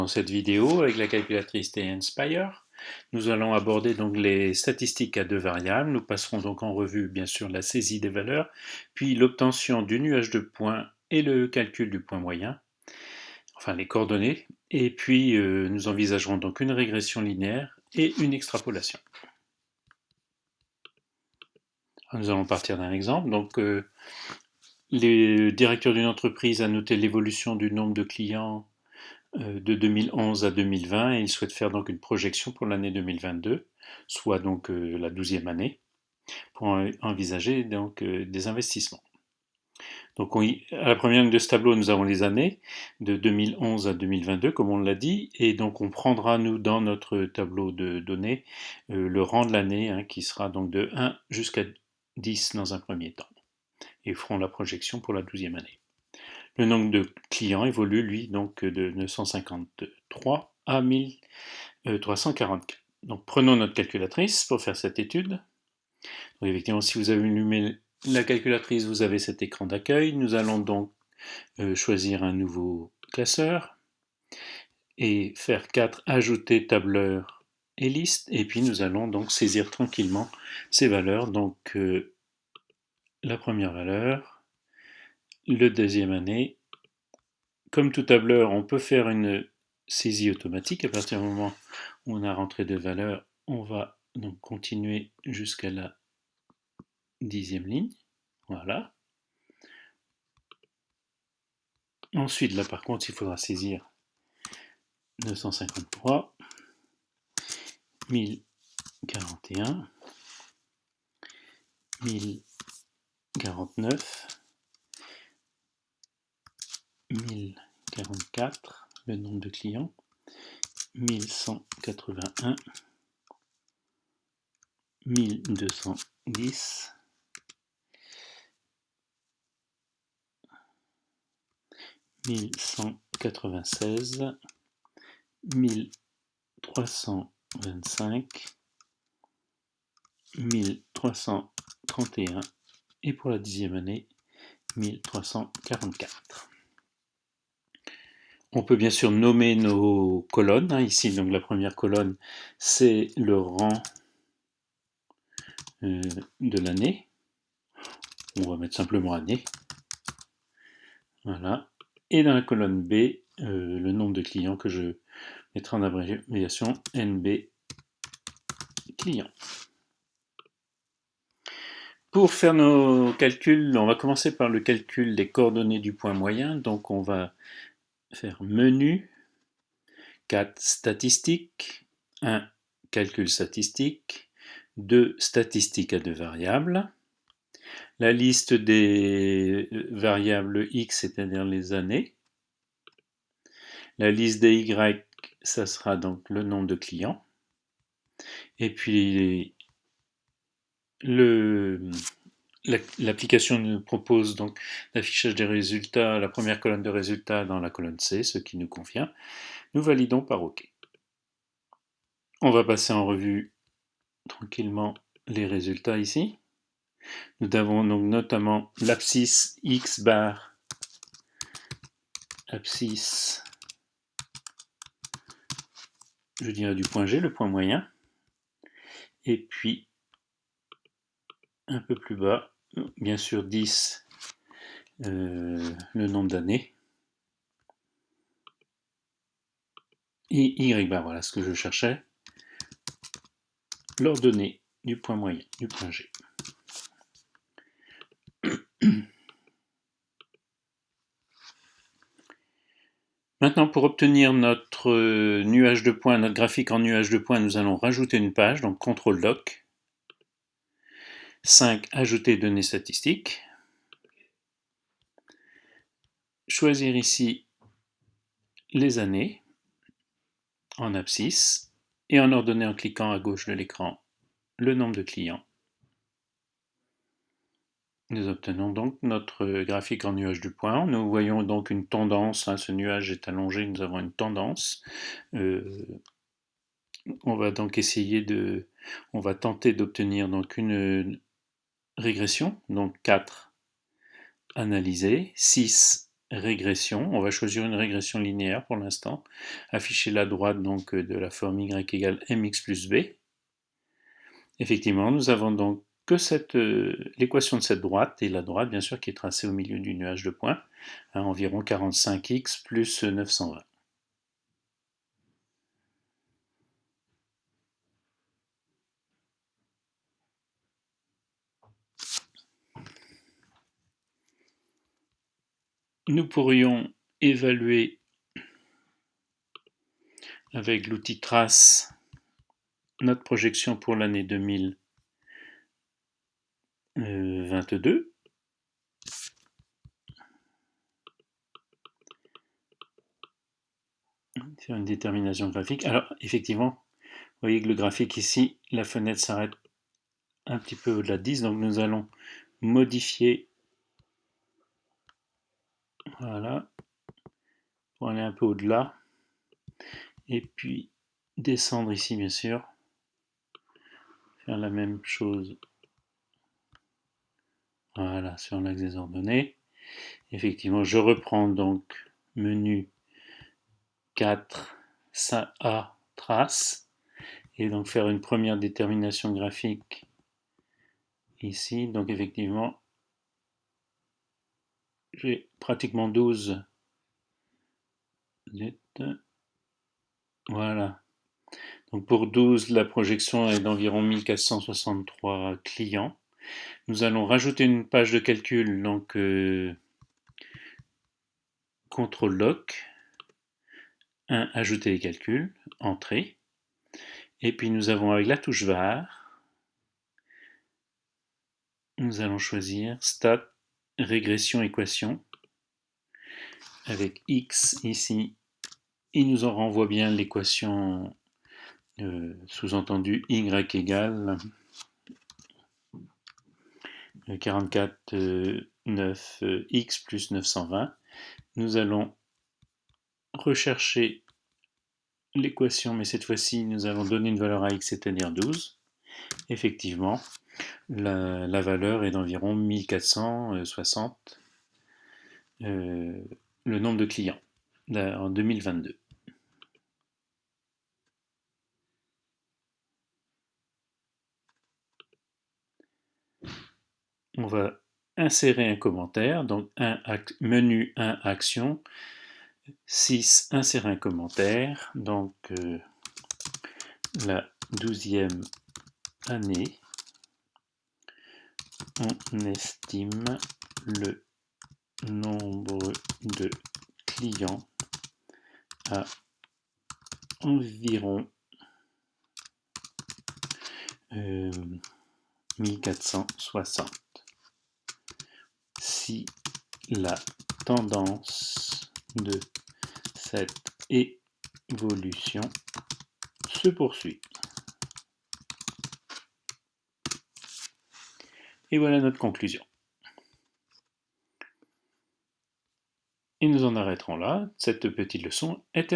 Dans cette vidéo, avec la calculatrice TNSpire, nous allons aborder donc les statistiques à deux variables. Nous passerons donc en revue bien sûr la saisie des valeurs, puis l'obtention du nuage de points et le calcul du point moyen, enfin les coordonnées, et puis nous envisagerons donc une régression linéaire et une extrapolation. Alors, nous allons partir d'un exemple. Donc, le directeur d'une entreprise a noté l'évolution du nombre de clients de 2011 à 2020 et il souhaite faire donc une projection pour l'année 2022, soit donc la 12e année, pour envisager donc des investissements. Donc à la première ligne de ce tableau, nous avons les années de 2011 à 2022, comme on l'a dit, et donc on prendra nous dans notre tableau de données le rang de l'année, hein, qui sera donc de 1 jusqu'à 10 dans un premier temps, et ferons la projection pour la 12e année. Le nombre de clients évolue, lui, donc de 953 à 1344. Donc prenons notre calculatrice pour faire cette étude. Donc, effectivement, si vous avez allumé la calculatrice, vous avez cet écran d'accueil. Nous allons donc choisir un nouveau classeur et faire 4 ajouter tableur et liste. Et puis nous allons donc saisir tranquillement ces valeurs. Donc la première valeur, le deuxième année. Comme tout tableur, on peut faire une saisie automatique. À partir du moment où on a rentré de valeurs, on va donc continuer jusqu'à la 10e ligne. Voilà. Ensuite, là par contre, il faudra saisir 953, 1041, 1049, 1044, le nombre de clients, 1181, 1210, 1196, 1325, 1331 et pour la 10e année 1344. On peut bien sûr nommer nos colonnes, hein, ici donc la première colonne c'est le rang de l'année, on va mettre simplement année, voilà, et dans la colonne B le nombre de clients que je mettrai en abréviation NB clients. Pour faire nos calculs, on va commencer par le calcul des coordonnées du point moyen. Donc on va faire menu, 4 statistiques, 1 calcul statistique, 2 statistiques à deux variables, la liste des variables X, c'est-à-dire les années, la liste des Y, ça sera donc le nombre de clients, et puis l'application nous propose donc l'affichage des résultats, la première colonne de résultats dans la colonne C, ce qui nous convient. Nous validons par OK. On va passer en revue tranquillement les résultats ici. Nous avons donc notamment l'abscisse X bar, abscisse, je dirais du point G, le point moyen, et puis un peu plus bas, bien sûr 10, le nombre d'années, et Y bar, voilà ce que je cherchais, l'ordonnée du point moyen, du point G. Maintenant, pour obtenir notre nuage de points, notre graphique en nuage de points, nous allons rajouter une page, donc CTRL doc. 5. Ajouter données statistiques. Choisir ici les années en abscisse et en ordonnée en cliquant à gauche de l'écran le nombre de clients. Nous obtenons donc notre graphique en nuage du point. Nous voyons donc une tendance, hein, ce nuage est allongé, nous avons une tendance. On va donc on va tenter d'obtenir donc une régression, donc 4 analysés, 6 régression. On va choisir une régression linéaire pour l'instant, afficher la droite donc de la forme y égale mx plus b. Effectivement, nous avons donc que l'équation de cette droite, et la droite bien sûr qui est tracée au milieu du nuage de points, à environ 45x plus 920. Nous pourrions évaluer avec l'outil trace notre projection pour l'année 2022. Faire une détermination graphique. Alors effectivement, vous voyez que le graphique ici, la fenêtre s'arrête un petit peu au-delà de 10, donc nous allons modifier, voilà, pour aller un peu au-delà, et puis descendre ici bien sûr, faire la même chose, voilà, sur l'axe des ordonnées. Effectivement, je reprends donc menu 4, 5A, trace, et donc faire une première détermination graphique ici. Donc effectivement, j'ai pratiquement 12. Voilà. Donc pour 12, la projection est d'environ 1463 clients. Nous allons rajouter une page de calcul, donc CTRL lock, 1, ajouter les calculs, entrée. Et puis nous avons avec la touche var, nous allons choisir stat, régression, équation. Avec x ici, il nous en renvoie bien l'équation sous-entendu y égale 44 9 x plus 920. Nous allons rechercher l'équation, mais cette fois-ci nous allons donner une valeur à x, c'est-à-dire 12. Effectivement, la valeur est d'environ 1460, le nombre de clients en 2022. On va insérer un commentaire, donc menu 1 action, 6 insérer un commentaire, donc la 12e année, on estime le nombre de clients à environ 1460. Si la tendance de cette évolution se poursuit. Et voilà notre conclusion. Et nous en arrêterons là. Cette petite leçon est terminée.